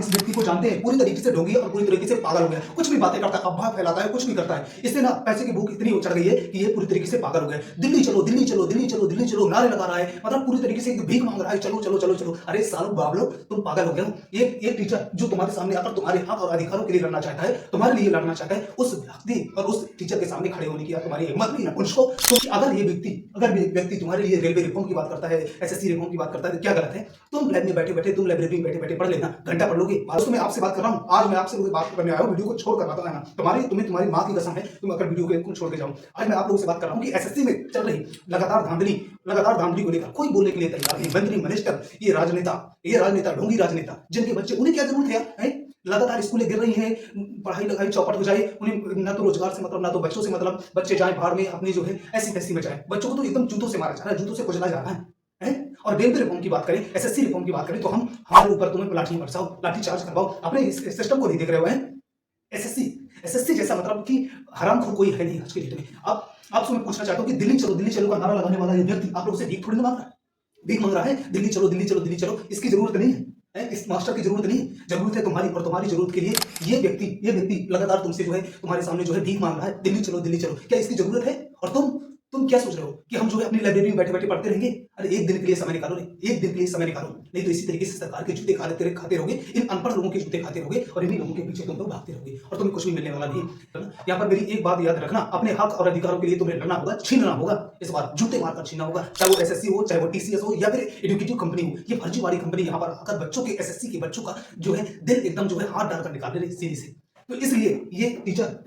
इस व्यक्ति को जानते हैं, पूरी तरीके से ढोंगी और पूरी तरीके से पागल हो गया, कुछ भी बातें करता है, अफवाह फैलाता है, कुछ भी करता है। इससे ना पैसे की भूख इतनी चढ़ गई है कि ये पूरी तरीके से पागल हो गया। दिल्ली चलो, दिल्ली चलो, दिल्ली चलो, दिल्ली चलो नारे लगा रहा है, मतलब पूरी तरीके से भीख मांग रहा है, चलो चलो चलो चलो। अरे सालों बाबलो, तुम पागल हो गए हो। ये टीचर जो तुम्हारे सामने आकर तुम्हारे हक और अधिकारों के लिए लड़ना चाहता है, तुम्हारे लिए लड़ना चाहता है, उस व्यक्ति और उस टीचर के सामने खड़े होने की तुम्हारी हिम्मत नहीं है उसको। तो अगर ये व्यक्ति तुम्हारे लिए रेलवे रिफॉर्म की बात करता है, एसएससी रिफॉर्म की बात करता है, तो क्या गलत है? तुम लैब में बैठे बैठे, तुम लाइब्रेरी में बैठे बैठे पढ़ लेना, घंटा पढ़ लोगे। दोस्तों मैं आपसे बात कर रहा हूँ, आज मैं आपसे बात करने आया हूँ, वीडियो को छोड़ कर आता है ना, तुम्हारी माँ की कसम है, तुम अगर वीडियो को छोड़ के जाओ। आज मैं आप लोगों से बात कर रहा हूँ कि एसएससी में चल रही लगातार धांधली को लेकर कोई बोलने के लिए तैयार नहीं। मंत्री, मिनिस्टर, ये राजनेता, ढोंगी राजनेता, जिनके बच्चे, उन्हें क्या जरूरत है? लगातार स्कूलें गिर रही हैं, पढ़ाई लिखाई चौपट हो जाए, उन्हें ना तो रोजगार से मतलब, ना तो बच्चों से मतलब, बच्चे जाए भाड़ में अपनी जो है ऐसी तैसी में जाए। बच्चों को तो एकदम जूतों से मारा जा रहा है, जूतों से कुचला जा रहा है। और रेलवे रिफॉर्म की बात करें, एसएससी रिफॉर्म की बात करें, तो हमारे ऊपर तुम्हें लाठी बरसाओ, लाठी चार्ज करवाओ। अपने इस सिस्टम को नहीं देख रहे हो? एसएससी जैसा मतलब कि हरामखोर कोई है नहीं आज के डेट में। अब आपसे मैं पूछना चाहता हूँ कि दिल्ली चलो का नारा लगाने वाला ये व्यक्ति आप लोगों से भीख थोड़ी ना मांग रहा है, भीख मांग रहा है। दिल्ली चलो, दिल्ली चलो, दिल्ली चलो, इसकी जरूरत नहीं है, इस मास्टर की जरूरत नहीं है। जरूरत है तुम्हारी, और तुम्हारी जरूरत के लिए ये व्यक्ति लगातार तुमसे जो है, तुम्हारे सामने जो है भीख मांग रहा है, दिल्ली चलो, दिल्ली चलो। क्या इसकी जरूरत है? और तुम क्या सोच रहे हो कि हम जो है अपनी लाइब्रेरी में बैठे बैठे पढ़ते रहेंगे? अरे एक दिन के लिए समय निकालो, एक दिन के लिए समय निकालो, नहीं तो इसी तरीके से सरकार के जूते खाते रहोगे, इन अनपढ़ लोगों के जूते खाते रहोगे, और इन्हीं लोगों के पीछे तुम लोग भागते रहोगे, और तुम्हें कुछ भी मिलने वाला नहीं है। यहाँ पर मेरी एक बात याद रखना, अपने हक और अधिकारों के लिए तुम्हें लड़ना होगा, छीनना होगा, इस बार जूते मारकर छीनना होगा। चाहे वो एसएससी हो, चाहे वो टीसीएस हो, या फिर एजुकेटिव कंपनी हो। ये फर्जीवाड़ी कंपनी यहाँ पर आकर बच्चों के, एसएससी के बच्चों का जो है दिल एकदम जो है हाथ डालकर निकाल रहे सीधी से। तो इसलिए ये टीचर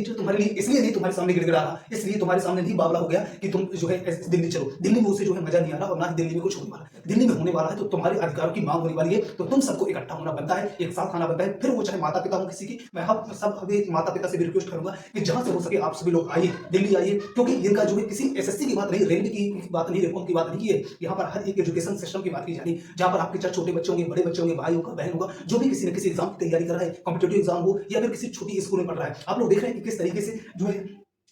तुम्हारे लिए इसलिए नहीं तुम्हारे सामने गिड़गिड़ा रहा, इसलिए तुम्हारे सामने नहीं बावला हो गया कि तुम जो है दिल्ली चलो। दिल्ली में उसे जो है मजा नहीं आ रहा, और ना ही दिल्ली में कुछ होने वाला है। दिल्ली में होने वाला है तो तुम्हारे अधिकारों की मांग होने वाली है, तो तुम सबको इकट्ठा होना बनता है, एक साथ आना बनता है। फिर वो चाहे माता पिता हो किसी की, मैं सब माता पिता से भी रिक्वेस्ट करूंगा कि जहां से हो सके आप सभी लोग आइए, दिल्ली आइए, क्योंकि इनका जो है किसी एसएससी की बात नहीं, रेलवे की बात नहीं, रिफॉर्म की बात नहीं है। यहाँ पर हर एक एजुकेशन सिस्टम की बात की जा रही है, जहां पर आपके चाहे छोटे बच्चे होंगे, बड़े बच्चे होंगे, भाई होगा, बहन होगा, जो भी किसी न किसी एग्जाम की तैयारी कर रहा है, कॉम्पिटेटिव एग्जाम हो या फिर किसी छोटी स्कूल में पढ़ रहा है। आप लोग देख रहे हैं कि किस तरीके से जो है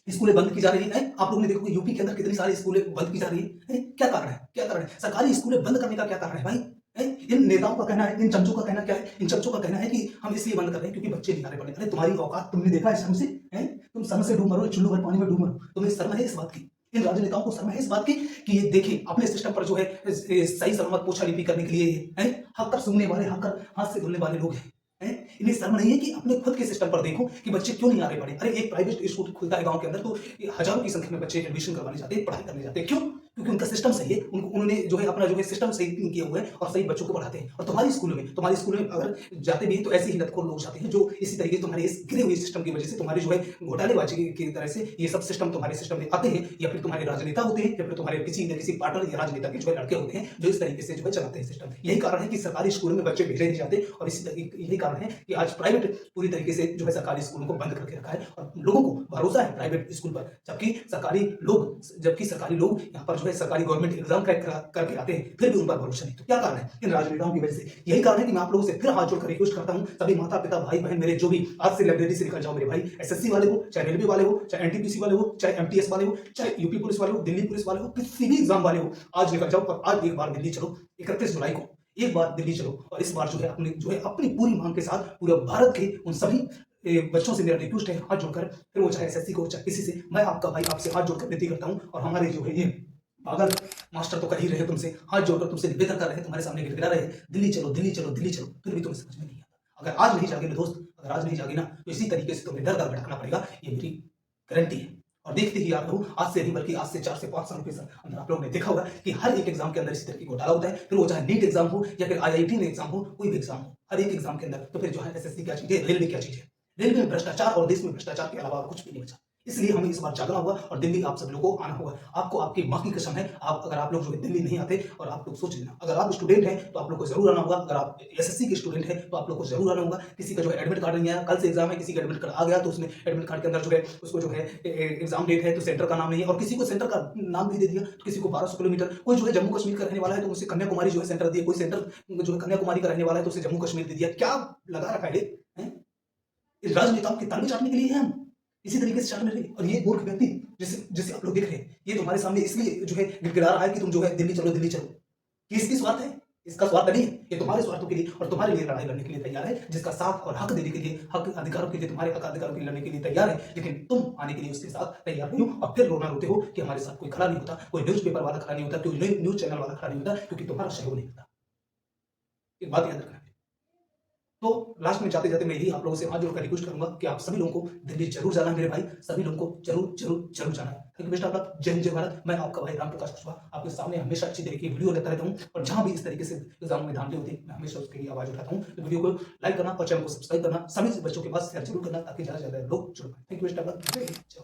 स्कूलें बंद की जा रही है। आप लोगों ने देखो यूपी के अंदर कितनी सारी स्कूलें बंद की जा रही है। क्या कारण है? क्या कारण है? सरकारी स्कूलें बंद करने का क्या कारण है भाई? इन नेताओं का कहना है, इन चमचों का कहना क्या है? इन चमचों का कहना है कि हम इसलिए बंद कर रहे हैं क्योंकि बच्चे नहीं आ रहे पढ़ने। अरे तुम्हारी औकात तुमने देखा है शर्म से? तुम शर्म से डूब मरो, चुल्लू भर पानी में डूब मरो। तुम्हें शर्म है इस बात की? इन राजनेताओं को शर्म है इस बात की कि ये देखें अपने सिस्टम पर जो है सही सलामत पोछा लिपि करने के लिए हक कर सुनने वाले, हक कर हाथ से धुलने वाले लोग हैं। इन्हें शर्म नहीं है कि अपने खुद के सिस्टम पर देखो कि बच्चे क्यों नहीं आ रहे पढ़े। अरे एक प्राइवेट स्कूल खुलता है गांव के अंदर तो हजारों की संख्या में बच्चे एडमिशन करवाने जाते हैं, पढ़ाई करने जाते हैं। क्यों? क्योंकि उनका सिस्टम सही है, उन्होंने जो है अपना जो है सिस्टम सही किया हुआ है और सही बच्चों को पढ़ाते हैं। और तुम्हारी स्कूल में अगर जाते भी हैं तो ऐसे ही लतखोर लोग जाते हैं जो इसी तरीके तुम्हारे इस गिरे हुए सिस्टम की वजह से, तुम्हारे जो है घोटालेबाजी की तरह से ये सब सिस्टम तुम्हारे सिस्टम में आते हैं, या फिर तुम्हारे राजनेता होते हैं, या फिर तुम्हारे किसी न किसी पार्टनर या राजनेता के जो है लड़के होते हैं जो इस तरीके से जो है चलाते हैं सिस्टम। यही कारण है कि सरकारी स्कूलों में बच्चे भेजे नहीं जाते, और यही कारण है कि आज प्राइवेट पूरी तरीके से जो है सरकारी स्कूलों को बंद करके रखा है, और लोगों को भरोसा है प्राइवेट स्कूल पर, जबकि सरकारी लोग यहाँ पर जो है सरकारी गवर्नमेंट एग्जाम करके आते हैं, फिर भी उन पर भरोसा नहीं। तो क्या कारण है? इन राजनेताओं की वजह से। यही कारण है कि मैं आप लोगों से फिर हाथ जोड़कर रिक्वेस्ट करता हूं, सभी माता पिता, भाई बहन मेरे, जो भी आज से लाइब्रेरी से निकल जाओ मेरे भाई। एसएससी वाले हो, चाहे रेलवे वाले हो, चाहे एनटीपीसी वाले हो, चाहे एमटीएस वाले हो, चाहे यूपी पुलिस वाले हो, दिल्ली पुलिस वाले हो, किसी भी एग्जाम वाले हो, आज निकल जाओ और आज एक बार दिल्ली चलो। 31 जुलाई को एक बार दिल्ली चलो, और इस बार जो है अपनी पूरी मांग के साथ पूरे भारत के उन सभी बच्चों से मेरा रिक्वेस्ट है, हाथ जोड़कर, फिर वो चाहे एसएससी को, चाहे किसी से, मैं आपका भाई आपसे हाथ जोड़कर विनती करता हूं। और हमारे जो है ये पागल मास्टर तो कर ही रहे, तुमसे हाथ जोड़कर तुमसे निवेदन कर रहे, तुम्हारे सामने गिड़गिड़ा रहे, दिल्ली चलो, दिल्ली चलो, दिल्ली चलो, फिर भी तुम्हें समझ में नहीं आता। अगर आज नहीं जागे ना दोस्त, अगर आज नहीं जागे ना, तो इसी तरीके से तुम्हें दर दर भटकना पड़ेगा, ये मेरी गारंटी है। और देखते ही आप लोग आज से नहीं बल्कि आज से 4 से 5 साल के अंदर आप लोगों ने देखा होगा कि हर एक एग्जाम के अंदर इसी तरह की घोटाला होता है, फिर वो चाहे नीट एग्जाम हो या फिर आईआईटी में एग्जाम हो, कोई भी एग्जाम हो, हर एक एग्जाम के अंदर तो फिर जो है एसएससी क्या चीज है, रेलवे क्या चीज है। रेलवे में भ्रष्टाचार और देश में भ्रष्टाचार के अलावा कुछ भी नहीं बचा। इसलिए हमें इस बार जागना होगा और दिल्ली आप सब लोगों को आना होगा। आपको आपकी माँ की कसम है, अगर आप लोग जो है दिल्ली नहीं आते, और आप लोग सोच लेना, अगर आप स्टूडेंट हैं तो आप लोग को जरूर आना होगा, अगर आप एसएससी के स्टूडेंट हैं तो आप लोग को जरूर आना होगा। किसी का जो है एडमिट कार्ड नहीं आया, कल से एग्जाम है, किसी का एडमिट कार्ड आ गया तो उसमें एडमिट कार्ड के अंदर जो है उसको जो है एग्जाम डेट है तो सेंटर का नाम नहीं है, और किसी को सेंटर का नाम भी दे दिया, तो किसी को 1200 किलोमीटर, कोई जो है जम्मू कश्मीर का रहने वाला है तो उसे कन्याकुमारी जो है सेंटर दिया, कोई सेंटर जो है कन्याकुमारी का रहने वाला है तो उसे जम्मू कश्मीर दे दिया। क्या लगा रखा है? राजनेताओं की ताली चाटने के लिए है हम, इसी तरीके से चाटने रहे। और ये मूर्ख व्यक्ति जिसे आप लोग देख रहे हैं, ये तुम्हारे सामने इसलिए जो है गिड़गिड़ा रहा है कि तुम जो है दिल्ली चलो, दिल्ली चलो। कि इसकी स्वार्थ है? इसका स्वार्थ नहीं है। कि तुम्हारे स्वार्थों के लिए और तुम्हारे लिए लड़ाई लड़ने के लिए तैयार है, जिसका साथ और हक देने के लिए, हक अधिकारों के लिए, तुम्हारे हक अधिकारों के लिए लड़ने के लिए तैयार है, लेकिन तुम आने के लिए उसके साथ तैयार नहीं हो और फिर रोना रोते हो कि हमारे साथ कोई खड़ा नहीं होता, कोई न्यूज़पेपर वाला खड़ा नहीं होता, कोई न्यूज़ चैनल वाला खड़ा नहीं होता, क्योंकि तुम्हारा सहयोग नहीं होता। एक बात याद रखना। तो लास्ट में जाते-जाते मैं यही आप लोगों से हाथ जोड़कर रिक्वेस्ट करूँगा कि आप सभी लोगों को दिल्ली ज़रूर जाना है मेरे भाई, सभी लोगों को ज़रूर, ज़रूर, ज़रूर जाना है। Thank you best of luck. जय हिंद, जय भारत। मैं आपका भाई रामप्रकाश कुशवाहा आपके सामने हमेशा अच्छी तरह की वीडियो लेता रहता हूँ और जहाँ भी इस तरीके से एग्ज़ाम में धांधली होती है, मैं हमेशा उसके लिए आवाज़ उठाता हूँ। तो वीडियो को लाइक करना और चैनल को सब्सक्राइब करना, सभी बच्चों के पास शेयर ज़रूर करना ताकि ज़्यादा से ज़्यादा लोग जुड़ पाएँ। Thank you best of luck. जय हिंद, जय भारत।